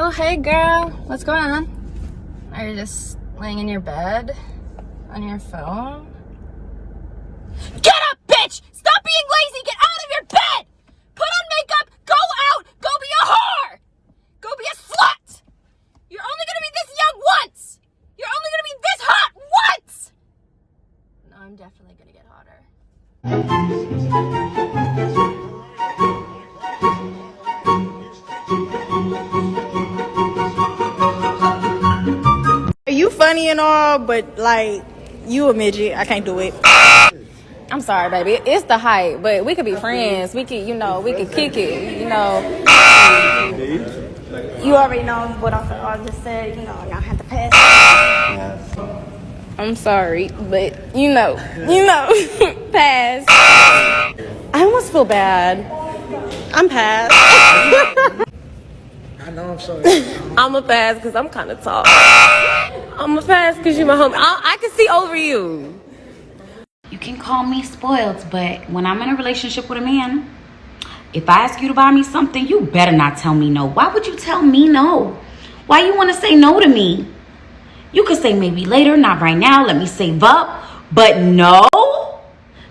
Oh, hey girl, what's going on? Are you just laying in your bed on your phone? Get up, bitch! Stop being lazy! Get out of your bed! Put on makeup! Go out! Go be a whore! Go be a slut! You're only gonna be this young once! You're only gonna be this hot once! No, I'm definitely gonna get hotter. You funny and all, but like, you a midget. I can't do it. I'm sorry, baby. It's the height, but we could be friends. We could, we could kick it, You already know what I just said. I have to pass. I'm sorry, but pass. I almost feel bad. I'm past. I know, I'm sorry. I'm a pass because I'm kind of tall. I'm a pass because you're my homie. I can see over you. You can call me spoiled, but when I'm in a relationship with a man, if I ask you to buy me something, you better not tell me no. Why would you tell me no? Why you want to say no to me? You could say maybe later, not right now, let me save up. But no?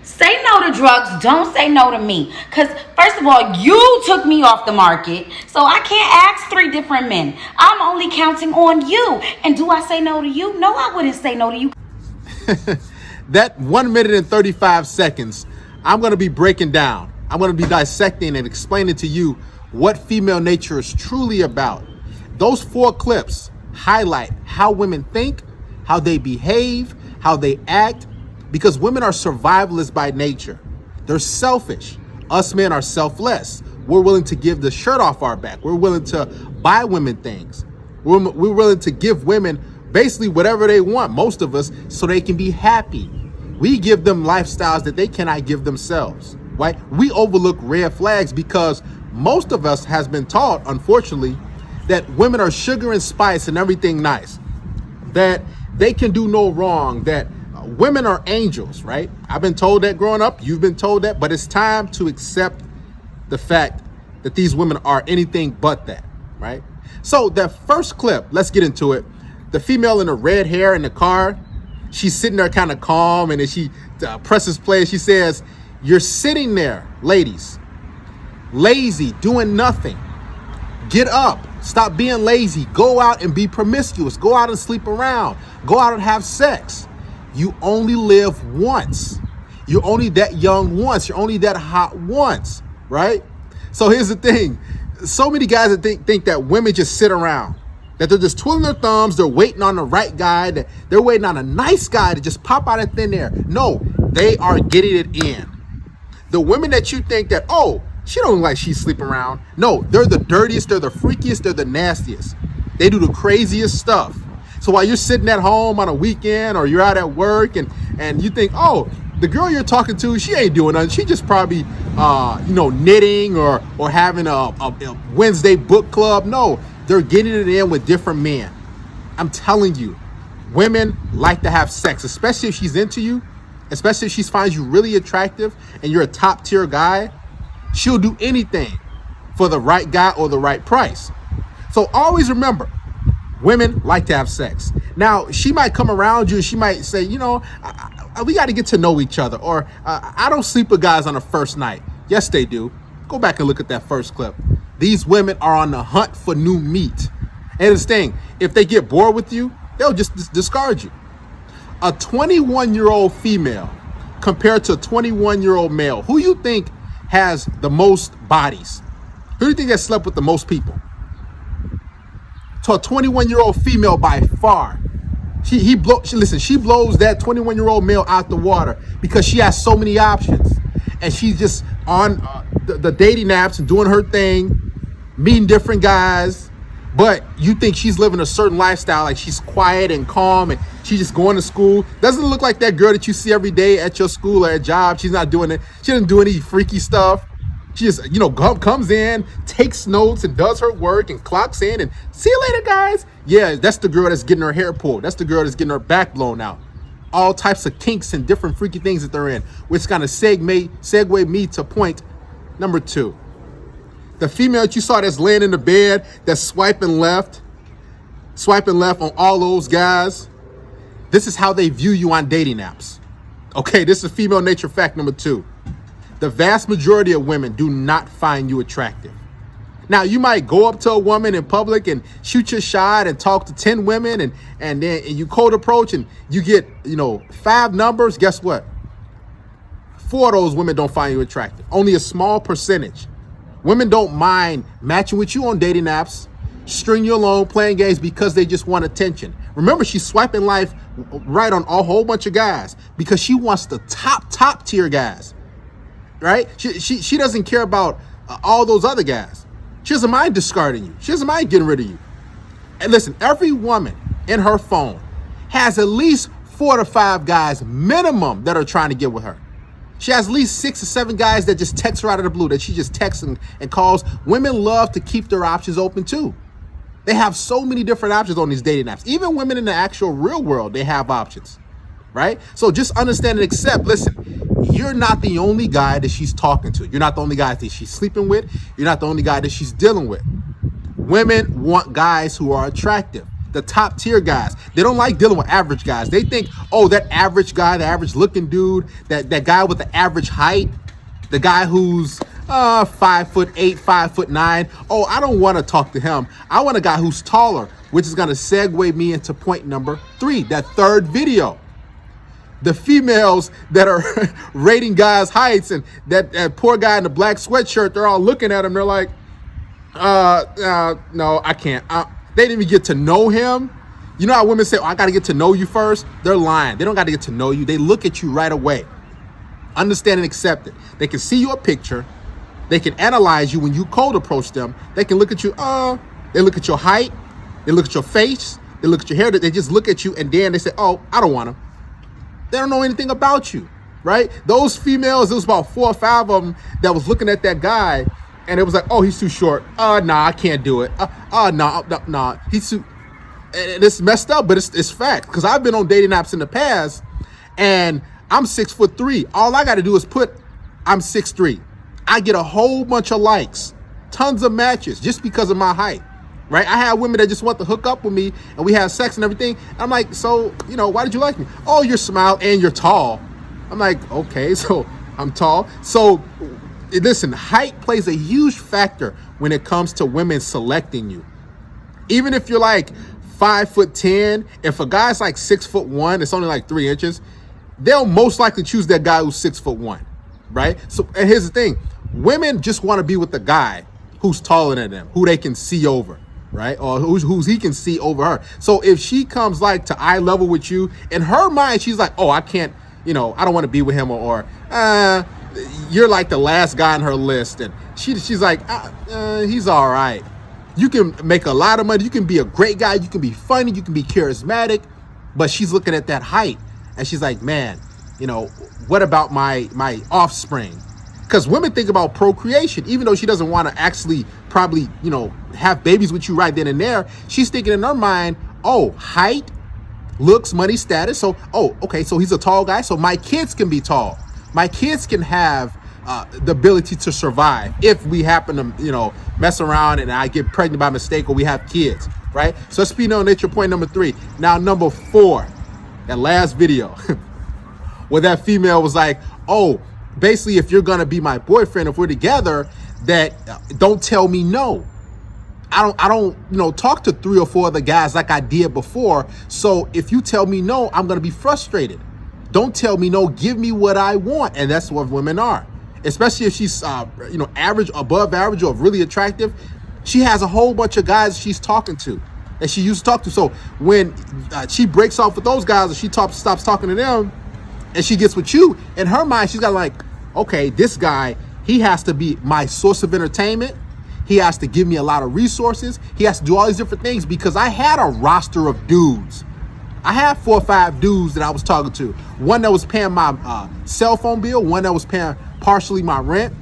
Say no to drugs, don't say no to me. Because first of all, you took me off the market, so I can't ask 3 different men. I'm only counting on you. And do I say no to you? No, I wouldn't say no to you. That 1 minute and 35 seconds, I'm going to be breaking down. I'm going to be dissecting and explaining to you what female nature is truly about. Those 4 clips highlight how women think, how they behave, how they act, because women are survivalists by nature. They're selfish. Us men are selfless. We're willing to give the shirt off our back. We're willing to buy women things. We're willing to give women basically whatever they want, most of us, so they can be happy. We give them lifestyles that they cannot give themselves, right? We overlook red flags because most of us has been taught, unfortunately, that women are sugar and spice and everything nice, that they can do no wrong, that women are angels, right? I've been told that growing up, you've been told that, but it's time to accept the fact that these women are anything but that, right? So that first clip, let's get into it. The female in the red hair in the car, she's sitting there kind of calm, and then she presses play. She says, "You're sitting there, ladies, lazy, doing nothing. Get up. Stop being lazy. Go out and be promiscuous. Go out and sleep around. Go out and have sex. You only live once. You're only that young once. You're only that hot once," right? So here's the thing. So many guys that think that women just sit around, that they're just twiddling their thumbs, they're waiting on the right guy, that they're waiting on a nice guy to just pop out of thin air. No, they are getting it in. The women that you think that, oh, she don't look like she's sleeping around. No, they're the dirtiest, they're the freakiest, they're the nastiest. They do the craziest stuff. So while you're sitting at home on a weekend or you're out at work and you think, oh, the girl you're talking to, she ain't doing nothing. She just probably, knitting or having a Wednesday book club. No, they're getting it in with different men. I'm telling you, women like to have sex, especially if she's into you, especially if she finds you really attractive and you're a top tier guy. She'll do anything for the right guy or the right price. So always remember, women like to have sex. Now, she might come around you and she might say, we got to get to know each other. Or I don't sleep with guys on the first night. Yes, they do. Go back and look at that first clip. These women are on the hunt for new meat. And this thing, if they get bored with you, they'll just discard you. A 21-year-old female compared to a 21-year-old male, who you think has the most bodies? Who do you think has slept with the most people? To a 21-year-old female by far. She blows that 21-year-old male out the water because she has so many options. And she's just on the dating apps and doing her thing, meeting different guys. But you think she's living a certain lifestyle, like she's quiet and calm and she's just going to school. Doesn't look like that girl that you see every day at your school or at job. She's not doing it. She doesn't do any freaky stuff. She just, comes in, takes notes and does her work and clocks in and see you later, guys. Yeah, that's the girl that's getting her hair pulled. That's the girl that's getting her back blown out. All types of kinks and different freaky things that they're in, which kind of segue me to point number 2. The female that you saw that's laying in the bed, that's swiping left on all those guys. This is how they view you on dating apps. Okay, this is female nature fact number 2. The vast majority of women do not find you attractive. Now, you might go up to a woman in public and shoot your shot and talk to 10 women and then you cold approach and you get, 5 numbers. Guess what? 4 of those women don't find you attractive. Only a small percentage. Women don't mind matching with you on dating apps, string you along, playing games because they just want attention. Remember, she's swiping life right on a whole bunch of guys because she wants the top tier guys, right? She doesn't care about all those other guys. She doesn't mind discarding you. She doesn't mind getting rid of you. And listen, every woman in her phone has at least 4 to 5 guys minimum that are trying to get with her. She has at least 6 or 7 guys that just text her out of the blue, that she just texts and calls. Women love to keep their options open too. They have so many different options on these dating apps. Even women in the actual real world, they have options, right? So just understand and accept, listen, you're not the only guy that she's talking to. You're not the only guy that she's sleeping with. You're not the only guy that she's dealing with. Women want guys who are attractive, the top tier guys. They don't like dealing with average guys. They think, oh, that average guy, the average looking dude, that guy with the average height, the guy who's 5'8", 5'9". Oh, I don't want to talk to him. I want a guy who's taller, which is going to segue me into point number 3, that third video. The females that are rating guys' heights and that poor guy in the black sweatshirt, they're all looking at him. They're like, no, I can't. They didn't even get to know him. You know how women say, oh, I got to get to know you first? They're lying. They don't got to get to know you. They look at you right away. Understand and accept it. They can see your picture. They can analyze you when you cold approach them. They can look at you. They look at your height. They look at your face. They look at your hair. They just look at you and then they say, oh, I don't want him. They don't know anything about you, right? Those females, it was about 4 or 5 of them that was looking at that guy and it was like, oh, he's too short. Nah, I can't do it. Nah, he's too... And it's messed up, but it's fact. Because I've been on dating apps in the past and I'm 6'3". All I got to do is put, I'm 6'3". I get a whole bunch of likes, tons of matches just because of my height, right? I have women that just want to hook up with me and we have sex and everything. I'm like, so, why did you like me? Oh, your smile and you're tall. I'm like, okay, so I'm tall. So listen, height plays a huge factor when it comes to women selecting you. Even if you're like 5'10", if a guy's like 6'1", it's only like 3 inches, they'll most likely choose that guy who's 6'1", right? So, and here's the thing, women just want to be with the guy who's taller than them, who they can see over, right? Or who's he can see over her. So if she comes like to eye level with you, in her mind, she's like, oh, I can't, I don't want to be with him, or you're like the last guy on her list. And she's like, he's all right. You can make a lot of money. You can be a great guy. You can be funny. You can be charismatic. But she's looking at that height and she's like, man, what about my offspring? Because women think about procreation, even though she doesn't want to actually probably, have babies with you right then and there. She's thinking in her mind, oh, height, looks, money, status. So, oh, okay, so he's a tall guy. So my kids can be tall. My kids can have the ability to survive if we happen to, mess around and I get pregnant by mistake or we have kids, right? So that's female nature point number 3. Now, number 4, that last video where that female was like, oh, basically, if you're going to be my boyfriend, if we're together, that don't tell me no. I don't, talk to 3 or 4 other guys like I did before. So if you tell me no, I'm going to be frustrated. Don't tell me no, give me what I want. And that's what women are. Especially if she's, average, above average, or really attractive. She has a whole bunch of guys she's talking to that she used to talk to. So when she breaks off with those guys or she stops talking to them and she gets with you, in her mind, she's got like, okay, this guy, he has to be my source of entertainment. He has to give me a lot of resources. He has to do all these different things because I had a roster of dudes. I had 4 or 5 dudes that I was talking to. One that was paying my cell phone bill. One that was paying partially my rent.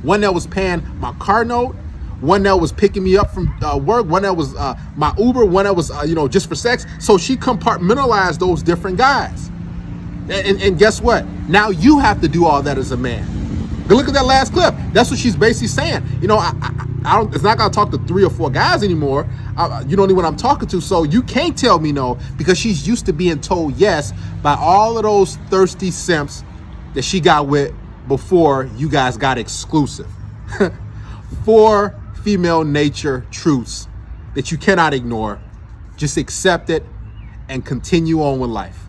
One that was paying my car note. One that was picking me up from work. One that was my Uber. One that was, just for sex. So she compartmentalized those different guys. And guess what? Now you have to do all that as a man. But look at that last clip. That's what she's basically saying. It's not gonna talk to 3 or 4 guys anymore. You don't know what I'm talking to, so you can't tell me no, because she's used to being told yes by all of those thirsty simps that she got with before you guys got exclusive. 4 female nature truths that you cannot ignore. Just accept it and continue on with life.